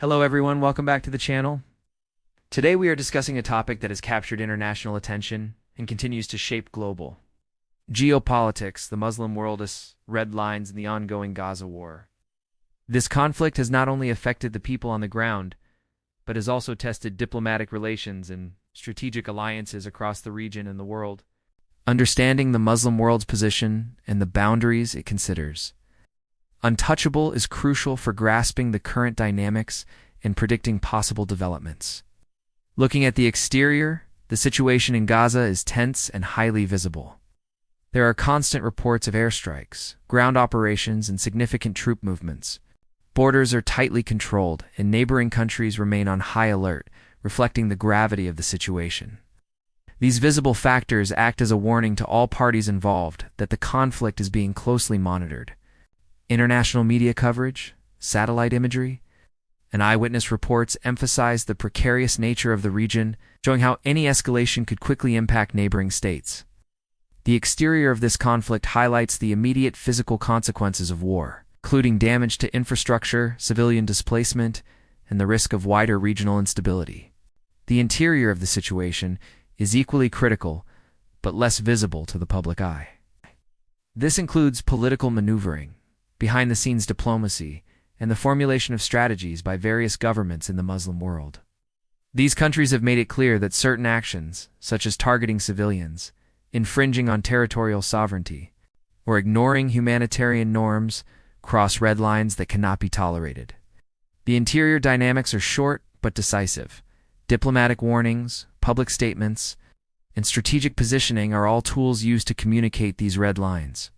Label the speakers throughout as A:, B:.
A: Hello everyone, welcome back to the channel. Today we are discussing a topic that has captured international attention and continues to shape global geopolitics, the Muslim world's red lines in the ongoing Gaza war. This conflict has not only affected the people on the ground, but has also tested diplomatic relations and strategic alliances across the region and the world. Understanding the Muslim world's position and the boundaries it considers untouchable is crucial for grasping the current dynamics and predicting possible developments. Looking at the exterior, the situation in Gaza is tense and highly visible. There are constant reports of airstrikes, ground operations, and significant troop movements. Borders are tightly controlled, and neighboring countries remain on high alert, reflecting the gravity of the situation. These visible factors act as a warning to all parties involved that the conflict is being closely monitored. International media coverage, satellite imagery, and eyewitness reports emphasize the precarious nature of the region, showing how any escalation could quickly impact neighboring states. The exterior of this conflict highlights the immediate physical consequences of war, including damage to infrastructure, civilian displacement, and the risk of wider regional instability. The interior of the situation is equally critical, but less visible to the public eye. This includes political maneuvering, behind-the-scenes diplomacy, and the formulation of strategies by various governments in the Muslim world. These countries have made it clear that certain actions, such as targeting civilians, infringing on territorial sovereignty, or ignoring humanitarian norms, cross red lines that cannot be tolerated. The interior dynamics are short but decisive. Diplomatic warnings, public statements, and strategic positioning are all tools used to communicate these red lines.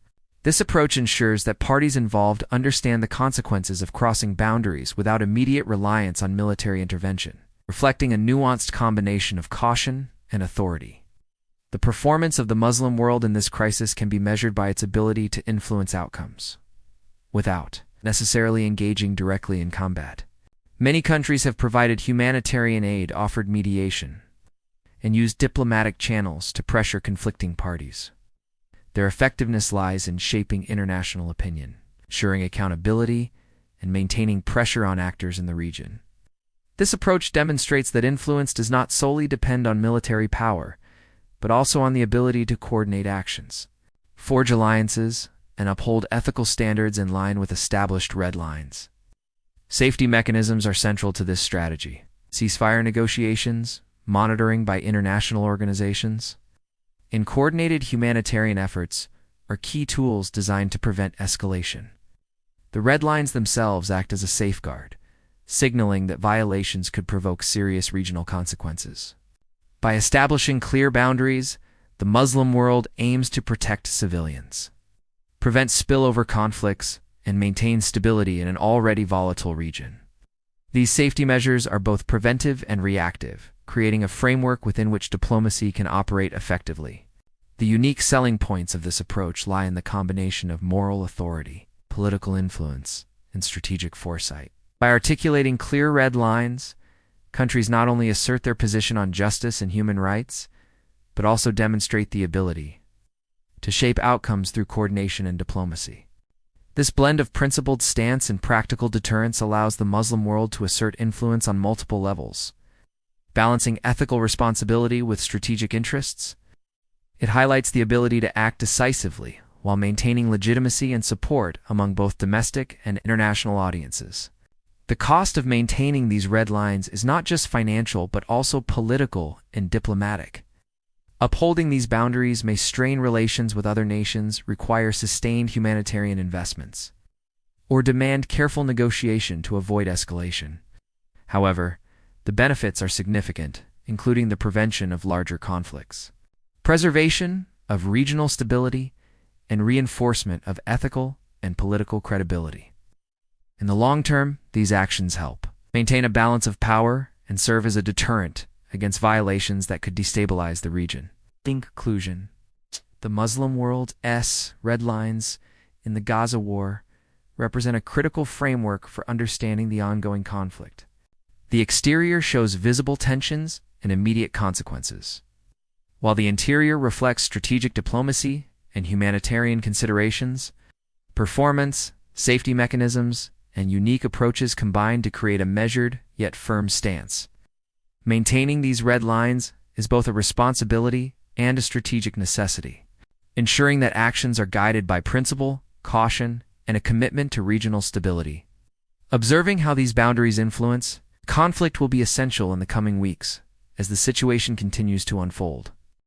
A: This approach ensures that parties involved understand the consequences of crossing boundaries without immediate reliance on military intervention, reflecting a nuanced combination of caution and authority. The performance of the Muslim world in this crisis can be measured by its ability to influence outcomes, without necessarily engaging directly in combat. Many countries have provided humanitarian aid, offered mediation, and used diplomatic channels to pressure conflicting parties. Their effectiveness lies in shaping international opinion, ensuring accountability, and maintaining pressure on actors in the region. This approach demonstrates that influence does not solely depend on military power, but also on the ability to coordinate actions, forge alliances, and uphold ethical standards in line with established red lines. Safety mechanisms are central to this strategy. Ceasefire negotiations, monitoring by international organizations, and coordinated humanitarian efforts are key tools designed to prevent escalation. The red lines themselves act as a safeguard, signaling that violations could provoke serious regional consequences. By establishing clear boundaries, the Muslim world aims to protect civilians, prevent spillover conflicts, and maintain stability in an already volatile region. These safety measures are both preventive and reactive, creating a framework within which diplomacy can operate effectively. The unique selling points of this approach lie in the combination of moral authority, political influence, and strategic foresight. By articulating clear red lines, countries not only assert their position on justice and human rights, but also demonstrate the ability to shape outcomes through coordination and diplomacy. This blend of principled stance and practical deterrence allows the Muslim world to assert influence on multiple levels, balancing ethical responsibility with strategic interests. It highlights the ability to act decisively while maintaining legitimacy and support among both domestic and international audiences. The cost of maintaining these red lines is not just financial but also political and diplomatic. Upholding these boundaries may strain relations with other nations, require sustained humanitarian investments, or demand careful negotiation to avoid escalation. However, the benefits are significant, including the prevention of larger conflicts, preservation of regional stability, and reinforcement of ethical and political credibility. In the long term, these actions help maintain a balance of power and serve as a deterrent against violations that could destabilize the region. In conclusion, the Muslim world's red lines in the Gaza war represent a critical framework for understanding the ongoing conflict. The exterior shows visible tensions and immediate consequences, while the interior reflects strategic diplomacy and humanitarian considerations. Performance, safety mechanisms, and unique approaches combine to create a measured yet firm stance. Maintaining these red lines is both a responsibility and a strategic necessity, ensuring that actions are guided by principle, caution, and a commitment to regional stability. Observing how these boundaries influence conflict will be essential in the coming weeks as the situation continues to unfold.